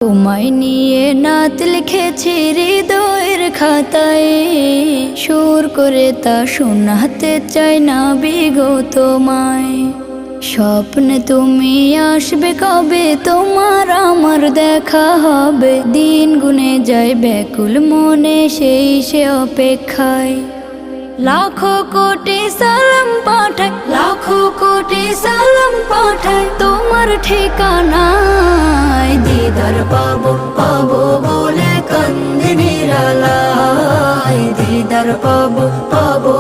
তোমায় নিয়ে নাত লিখেছি হৃদয়ের খাতায়, সুর করে তা শোনাতে চাই না বিগত তোমায়। স্বপ্নে তুমি আসবে কবে, তোমার আমার দেখা হবে, দিন গুনে যায় ব্যাকুল মনে সেই সে অপেক্ষায়। লাখো কোটি সালাম পাঠাই, লাখো কোটি সালাম পাঠাই তোমার ঠিকানায়। দিদার পাবো পাবো বলে কান্দি নিরালায়, দিদার পাবো পাবো